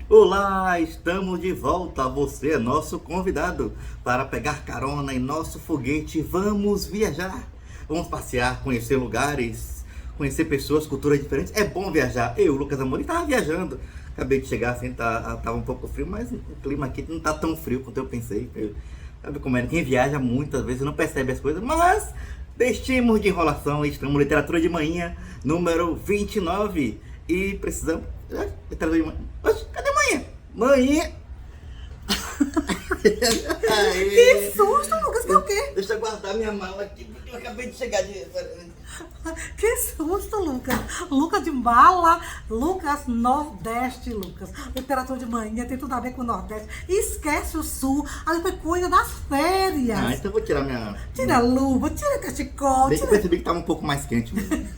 Olá, estamos de volta. Você é nosso convidado para pegar carona em nosso foguete. Vamos viajar, vamos passear, conhecer lugares, conhecer pessoas, culturas diferentes. É bom viajar. Eu, Lucas Amorim, estava viajando. Acabei de chegar assim, tava um pouco frio, mas o clima aqui não tá tão frio quanto eu pensei. Sabe como é? Quem viaja muitas vezes não percebe as coisas, mas deixemos de enrolação. Estamos no Literatura de Manhã, número 29. E precisamos. Literatura de Manhã. Oxe, cadê manhã? Manhã! Que susto, Lucas, que é o quê? Deixa eu guardar minha mala aqui, porque eu acabei de chegar de. Que susto, Lucas. Lucas de mala, Lucas Nordeste, Lucas. Literatura de manhã tem tudo a ver com o Nordeste. Esquece o Sul, ali foi coisa das férias. Ah, então eu vou tirar minha. Tira a luva, tira cachecol, Bem que eu tira... percebi que tava um pouco mais quente mesmo.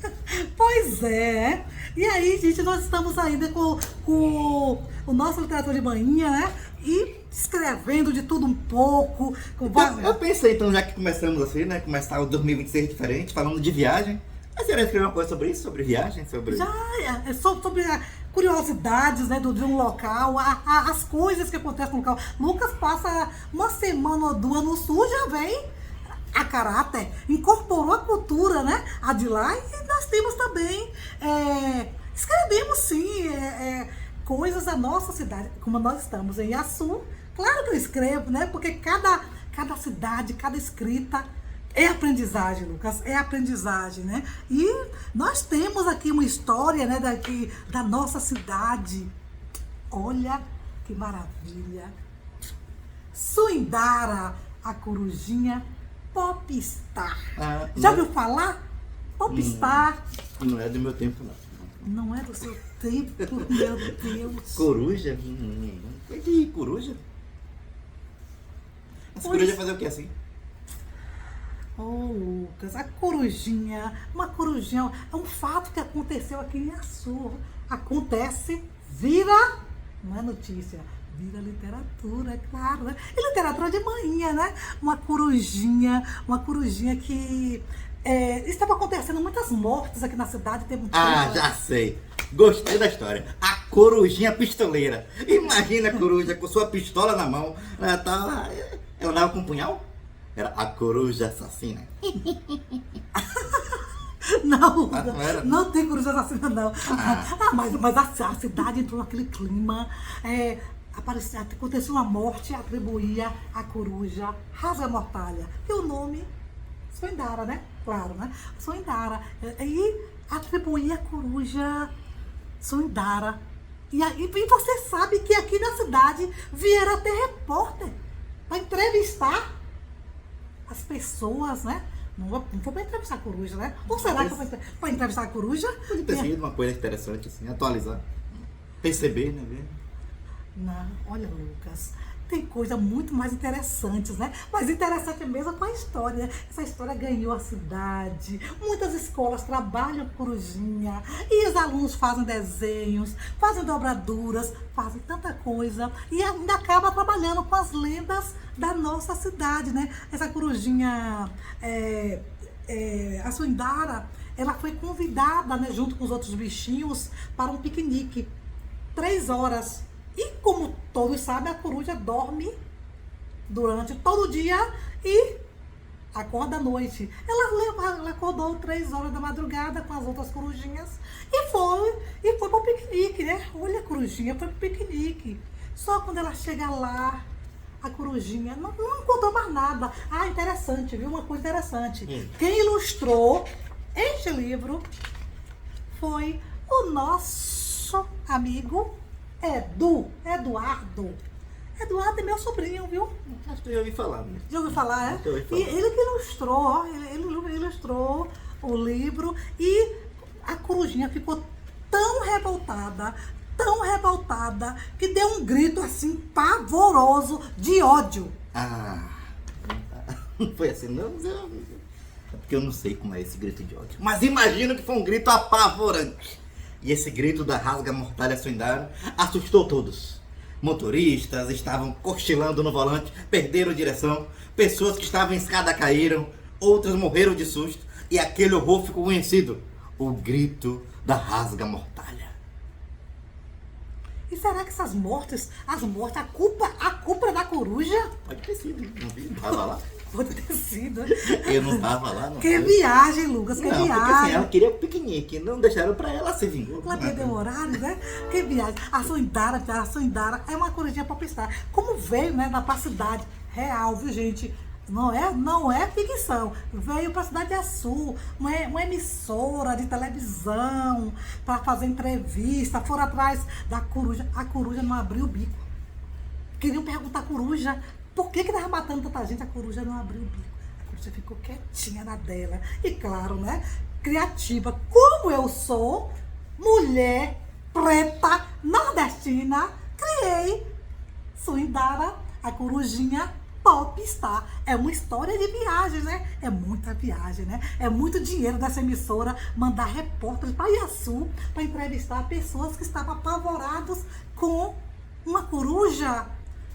Pois é. E aí, gente, nós estamos ainda com o nosso Literatura de manhã, né? E escrevendo de tudo um pouco. Eu pensei, então, já que começamos assim, né? Começar o 2026 diferente, falando de viagem. A senhora escreveu uma coisa sobre isso? Sobre viagem? Sobre... Já, é sobre curiosidades, né, de um local, as coisas que acontecem no local. Lucas passa uma semana ou duas no Sul, já vem a caráter, incorporou a cultura, né, a de lá, e nós temos também, escrevemos sim, coisas da nossa cidade, como nós estamos em Iaçu. Claro que eu escrevo, né, porque cada cidade, cada escrita é aprendizagem, Lucas, é aprendizagem, né? E nós temos aqui uma história, né, daqui da nossa cidade. Olha que maravilha. Suindara, a corujinha popstar. Já ouviu falar? Popstar. Não é do meu tempo, não. Não é do seu tempo, meu Deus. Coruja? Que coruja? Essa coruja fazer o que assim? Oh, Lucas, a corujinha, uma corujinha, é um fato que aconteceu aqui em Açu. Acontece, vira, não é notícia, vira literatura, é claro, né? E literatura de manhã, né? Uma corujinha que estava acontecendo muitas mortes aqui na cidade. Teve um Ah, já sei. Gostei da história. A corujinha pistoleira. Imagina a coruja com sua pistola na mão. Ela dava com um punhal? Era a coruja assassina. Não, não era? não tem coruja assassina, não. Mas a cidade entrou naquele clima. Aconteceu uma morte, atribuía a coruja Rasga Mortalha. E o nome, Suindara, né? Claro, né? Suindara. E atribuía a coruja Suindara. E você sabe que aqui na cidade vieram até repórter para entrevistar as pessoas, né? Não foi para entrevistar a coruja, né? Ou será que foi para entrevistar a coruja? Pode ter sido uma coisa interessante, assim, atualizar. Perceber, né? Ver. Não, olha, Lucas, tem coisa muito mais interessantes, né? Mas interessante mesmo com a história, né? Essa história ganhou a cidade. Muitas escolas trabalham com corujinha. E os alunos fazem desenhos, fazem dobraduras, fazem tanta coisa. E ainda acaba trabalhando com as lendas da nossa cidade, né? Essa corujinha, a Suindara, ela foi convidada, né, junto com os outros bichinhos, para um piquenique. 3 horas. E como todos sabem, a coruja dorme durante todo o dia e acorda à noite. Ela acordou 3 horas da madrugada com as outras corujinhas e foi para o piquenique, né? Olha, a corujinha foi para o piquenique. Só quando ela chega lá, a corujinha não encontrou mais nada. Ah, interessante, viu? Uma coisa interessante. Quem ilustrou este livro foi o nosso amigo Eduardo. Eduardo é meu sobrinho, viu? Acho que eu já ouvi falar, né? Já ouviu falar, Já ouvi falar. E ele que ilustrou, ó, ele ilustrou o livro e a corujinha ficou tão revoltada, que deu um grito assim, pavoroso, de ódio. Ah, não foi assim, não? É porque eu não sei como é esse grito de ódio. Mas imagino que foi um grito apavorante. E esse grito da Rasga Mortalha Suindara assustou todos. Motoristas estavam cochilando no volante, perderam direção. Pessoas que estavam em escada caíram, outras morreram de susto. E aquele horror ficou conhecido: o grito da Rasga Mortalha. E será que essas mortes, a culpa é da coruja? Pode ter sido, não vi, não tava lá. Pode ter sido. Eu não tava lá, não. Que viagem, Lucas, que Não, porque assim, viagem. ela queria o piquenique, não deixaram pra ela se vingou. Ela perdeu o horário, né? Que viagem. A Suindara é uma corujinha popstar. Como veio, né, da cidade real, viu, gente? Não é ficção. Veio para a Cidade Açu, uma emissora de televisão, para fazer entrevista. Foram atrás da coruja. A coruja não abriu o bico. Queriam perguntar à coruja por que estava matando tanta gente. A coruja não abriu o bico. A coruja ficou quietinha na dela. E claro, né? Criativa. Como eu sou mulher preta, nordestina, criei Suindara, a corujinha popstar. É uma história de viagem, né? É muita viagem, né? É muito dinheiro dessa emissora mandar repórteres para Iaçu para entrevistar pessoas que estavam apavorados com uma coruja.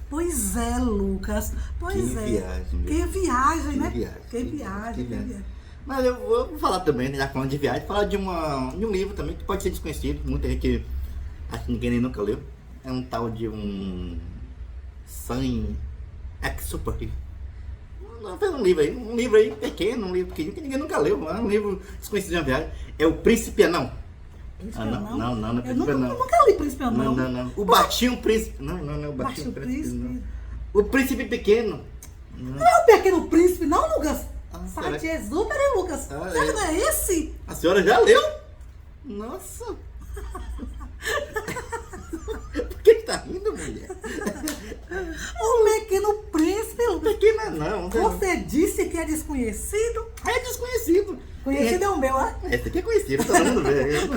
Pois é, Lucas. Pois Que é. viagem, Que viagem, né? Que Que viagem. Mas eu vou falar também, né, já falando de viagem, falar de um livro também que pode ser desconhecido, muita gente, acho que ninguém nem nunca leu. É um tal de um Saint-Exupéry. Fez um livro aí pequeno, um livro pequeno que ninguém nunca leu, é um livro desconhecido de uma viagem. É o Príncipe Anão. Príncipe Não, não é Eu Príncipe Anão. nunca li Príncipe Anão. Não. O Baixinho Príncipe. Não, o Baixinho Baixinho Príncipe. Príncipe. Não. O Príncipe Pequeno. Não é o Pequeno Príncipe, não, Lucas? será que- Saint-Exupéry, Lucas. Ah, Será é. que não é esse? A senhora já leu? Nossa. Por que tá rindo, mulher? O Pequeno Príncipe, Lucas. Pequena não. Você disse que é desconhecido? É desconhecido. Conhecido é o meu, né? Esse aqui é conhecido, todo mundo vê.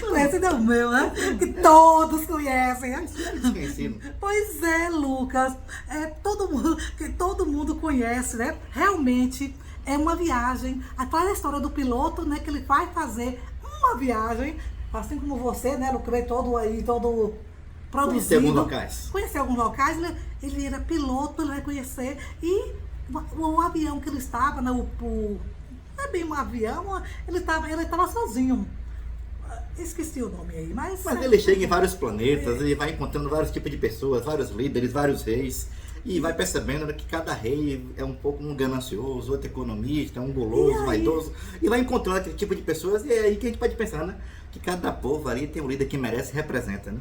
Conhecido é o meu, né? Que todos conhecem, né? É desconhecido. Pois é, Lucas. Que todo mundo conhece, né? Realmente é uma viagem. Atrás da história do piloto, né? Que ele vai fazer uma viagem, assim como você, né? Lucas veio todo produzido. Conhecer alguns locais. Conhecer alguns locais, ele era piloto, ele vai conhecer. E o avião que ele estava, né? Não é bem um avião, ele estava sozinho. Esqueci o nome aí, mas Ele chega em vários planetas, ele vai encontrando vários tipos de pessoas, vários líderes, vários reis. E vai percebendo que cada rei é um pouco um ganancioso, outro economista, um guloso, vaidoso. E vai encontrando aquele tipo de pessoas. E é aí que a gente pode pensar, né? Que cada povo ali tem um líder que merece e representa, né?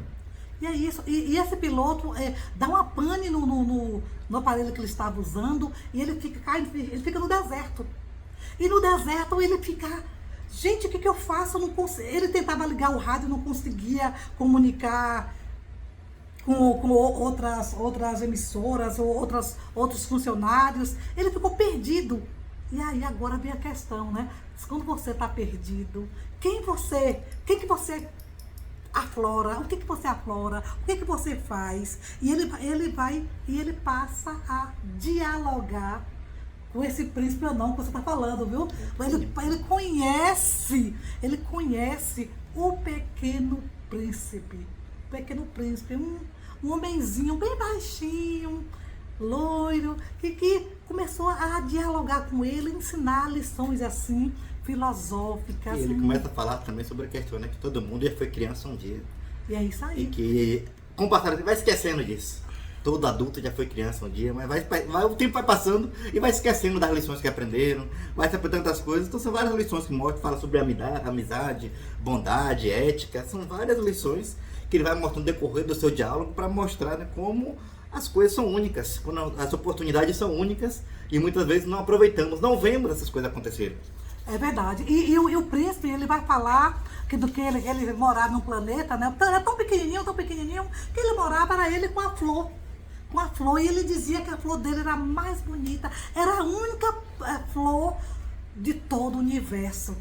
E é isso. E esse piloto dá uma pane no aparelho que ele estava usando e ele fica no deserto. E no deserto ele fica... Gente, o que eu faço? Eu não consigo. Ele tentava ligar o rádio, não conseguia comunicar com outras emissoras ou outros funcionários. Ele ficou perdido. E aí agora vem a questão, né? Quando você está perdido, quem que você aflora? O que você aflora? O que você faz? E ele passa a dialogar com esse príncipe anão que você está falando, viu? Ele conhece o Pequeno Príncipe. O Pequeno Príncipe, um homenzinho bem baixinho, loiro, que começou a dialogar com ele, ensinar lições assim, filosóficas. E ele começa a falar também sobre a questão, né? Que todo mundo já foi criança um dia. E é isso aí. E que, com o passar, vai esquecendo disso. Todo adulto já foi criança um dia, mas o tempo vai passando e vai esquecendo das lições que aprenderam, vai se aprendendo das coisas. Então são várias lições que mostram, fala sobre amizade, bondade, ética. São várias lições que ele vai mostrando no decorrer do seu diálogo para mostrar, né, como as coisas são únicas, quando as oportunidades são únicas e muitas vezes não aproveitamos, não vemos essas coisas acontecerem. É verdade. E o príncipe, ele vai falar que ele morava num planeta, né? Era tão pequenininho, que ele morava, era ele com a flor. E ele dizia que a flor dele era a mais bonita, era a única flor de todo o universo.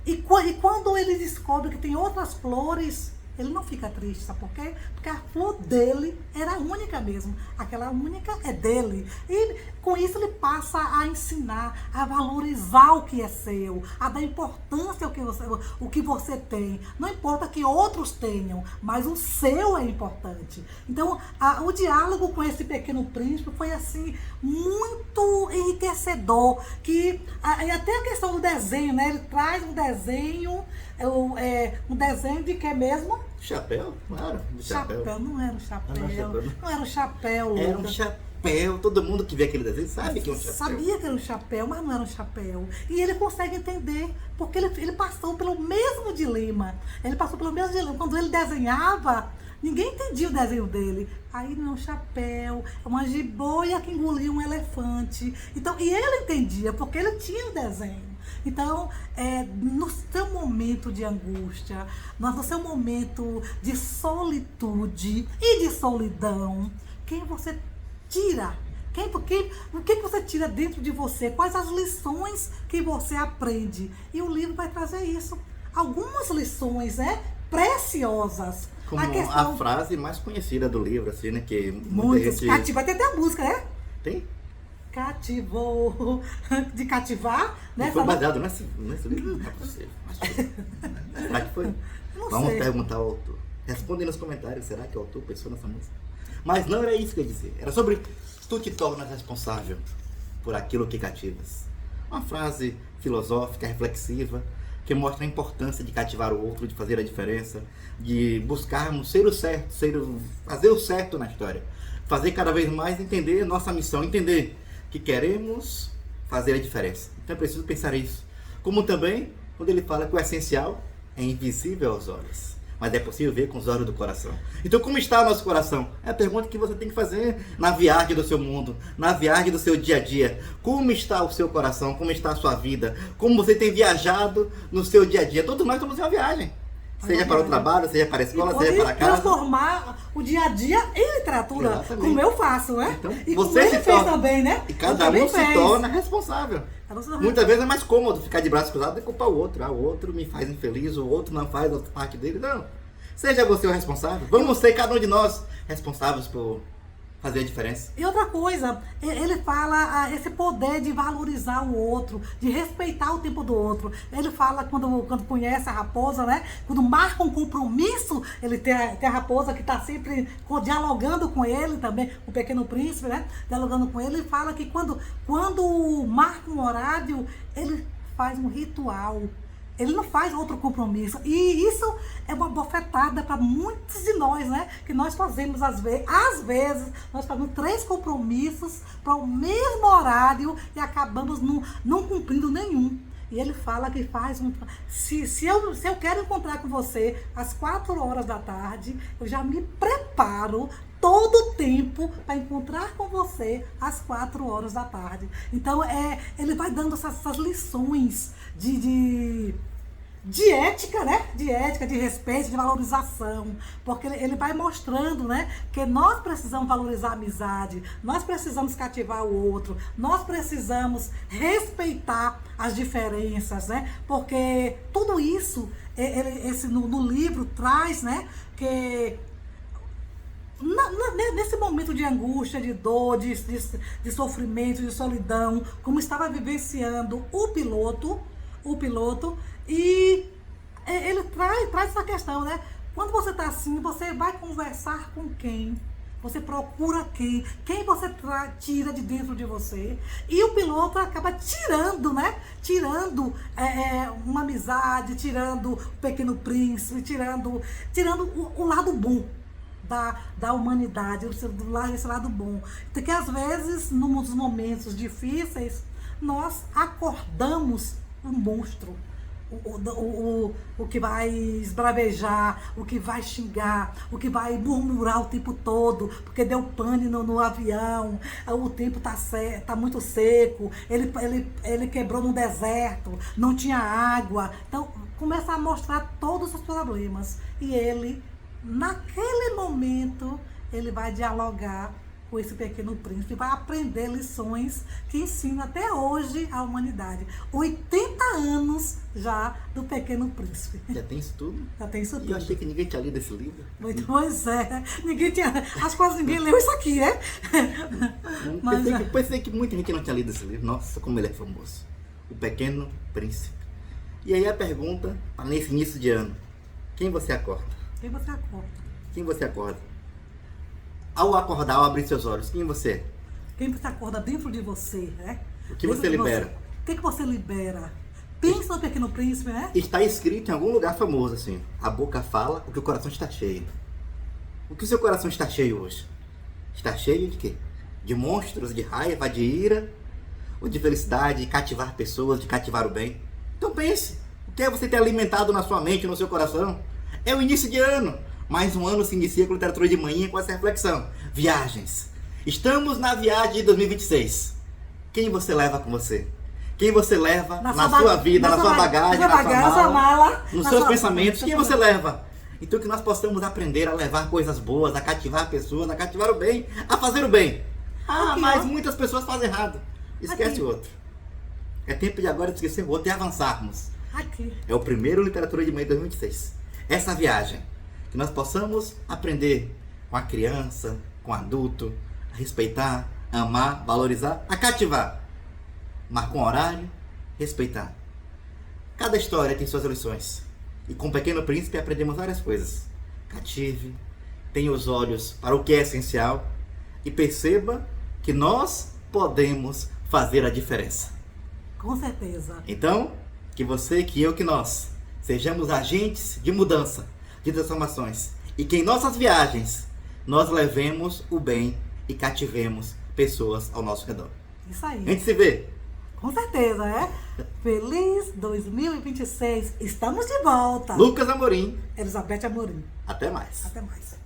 E quando ele descobre que tem outras flores, ele não fica triste, sabe por quê? Porque a flor dele era a única mesmo. Aquela única é dele. E com isso ele passa a ensinar, a valorizar o que é seu, a dar importância ao que você tem. Não importa que outros tenham, mas o seu é importante. Então, o diálogo com esse Pequeno Príncipe foi assim, muito enriquecedor. E até a questão do desenho, né? Ele traz um desenho de que é mesmo? Chapéu? Claro, do chapéu. Chapéu, não era um chapéu. Não era um chapéu, Não era um chapéu, Era um Lucas. chapéu. Todo mundo que vê aquele desenho sabe que é um chapéu. Sabia que era um chapéu, mas não era um chapéu. E ele consegue entender, porque ele passou pelo mesmo dilema. Ele passou pelo mesmo dilema. Quando ele desenhava, ninguém entendia o desenho dele. Aí não é um chapéu, é uma jiboia que engoliu um elefante. Então, e ele entendia, porque ele tinha o desenho. Então, no seu momento de angústia, no seu momento de solitude e de solidão, quem você tira? O que você tira dentro de você? Quais as lições que você aprende? E o livro vai trazer isso. Algumas lições, preciosas. Como a frase mais conhecida do livro, assim, né? Que muita gente... Cativa, tem até a música, né? Tem? Cativou, de cativar, né? E foi baseado nesse livro? Não é possível. Será que foi? Não Vamos sei. perguntar ao autor. Respondem nos comentários, será que o autor pensou nessa música? Mas não era isso que eu ia dizer. Era sobre tu te tornas responsável por aquilo que cativas. Uma frase filosófica, reflexiva, que mostra a importância de cativar o outro, de fazer a diferença, de buscarmos ser o certo, fazer o certo na história. Fazer cada vez mais entender nossa missão, entender que queremos fazer a diferença. Então é preciso pensar isso. Como também, quando ele fala que o essencial é invisível aos olhos, mas é possível ver com os olhos do coração. Então, como está o nosso coração? É a pergunta que você tem que fazer na viagem do seu mundo, na viagem do seu dia a dia. Como está o seu coração? Como está a sua vida? Como você tem viajado no seu dia a dia? Todos nós estamos em uma viagem. Seja para o trabalho, seja para a escola, seja para a casa. Transformar o dia a dia em literatura, Exatamente. como eu faço, né? Então, E você como ele se fez torna- também, né? E cada Ele um também se fez. torna responsável. Cada um se torna Muitas vezes é mais cômodo ficar de braços cruzados e culpar o outro. O outro me faz infeliz, o outro não faz a parte dele. Não. Seja você o responsável. Vamos ser cada um de nós responsáveis por fazer a diferença. E outra coisa, ele fala esse poder de valorizar o outro, de respeitar o tempo do outro. Ele fala quando conhece a raposa, né? Quando marca um compromisso, ele tem a raposa que está sempre dialogando com ele também, o Pequeno Príncipe, né? Dialogando com ele, ele fala que quando marca um horário, ele faz um ritual. Ele não faz outro compromisso. E isso é uma bofetada para muitos de nós, né? Que nós fazemos, às vezes, nós fazemos 3 compromissos para o mesmo horário e acabamos não cumprindo nenhum. E ele fala que faz um... Se eu quero encontrar com você às 4 horas da tarde, eu já me preparo todo o tempo para encontrar com você às 4 horas da tarde. Então, ele vai dando essas lições de ética, né? De ética, de respeito, de valorização. Porque ele vai mostrando, né? Que nós precisamos valorizar a amizade, nós precisamos cativar o outro, nós precisamos respeitar as diferenças, né? Porque tudo isso, no livro traz, né? Que nesse momento de angústia, de dor, de sofrimento, de solidão, como estava vivenciando o piloto, e ele traz essa questão, né? Quando você está assim, você vai conversar com quem? Você procura quem? Quem você tira de dentro de você? E o piloto acaba tirando, né? Tirando uma amizade, tirando o Pequeno Príncipe, tirando o lado bom da humanidade, esse lado bom. Porque às vezes, nos momentos difíceis, nós acordamos um monstro. O que vai esbravejar, o que vai xingar, o que vai murmurar o tempo todo, porque deu pane no avião, o tempo tá muito seco, ele quebrou no deserto, não tinha água. Então, começa a mostrar todos os problemas. E ele, naquele momento, ele vai dialogar com esse Pequeno Príncipe, vai aprender lições que ensinam até hoje a humanidade. 80 anos já do Pequeno Príncipe. Já tem isso tudo? Já tem isso E tudo. eu achei que ninguém tinha lido esse livro. Pois é. Ninguém tinha. Acho que quase ninguém leu isso aqui, né? Mas, Pensei que muita gente não tinha lido esse livro. Nossa, como ele é famoso. O Pequeno Príncipe. E aí a pergunta, nesse início de ano: quem você acorda? quem você acorda? Quem você acorda? Ao acordar, ao abrir seus olhos, quem você é? Quem você acorda dentro de você, né? O que Dentro você de libera? O que você libera? Pensa no Pequeno Príncipe, né? Está escrito em algum lugar famoso assim: a boca fala o que o coração está cheio. O que o seu coração está cheio hoje? Está cheio de quê? De monstros, de raiva, de ira, ou de felicidade, de cativar pessoas, de cativar o bem? Então pense, o que é você ter alimentado na sua mente, no seu coração? É o início de ano. Mais um ano se inicia com literatura de manhã com essa reflexão. Viagens. Estamos na viagem de 2026. Quem você leva com você? Quem você leva na sua vida, na sua bagagem, na sua mala, nos seus pensamentos? Quem você leva? Então que nós possamos aprender a levar coisas boas, a cativar pessoas, a cativar o bem, a fazer o bem. Mas muitas pessoas fazem errado. Esquece o outro. É tempo de agora de esquecer o outro e avançarmos. É o primeiro Literatura de Manhã 2026. Essa viagem, que nós possamos aprender com a criança, com o adulto, a respeitar, a amar, valorizar, a cativar. Marca um horário, respeitar. Cada história tem suas lições. E com o Pequeno Príncipe aprendemos várias coisas. Cative, tenha os olhos para o que é essencial e perceba que nós podemos fazer a diferença. Com certeza. Então, que você, que eu, que nós sejamos agentes de mudança, de transformações e que em nossas viagens nós levemos o bem e cativemos pessoas ao nosso redor. Isso aí. A gente se vê. Com certeza, é? Feliz 2026. Estamos de volta. Lucas Amorim. Elizabeth Amorim. Até mais. Até mais.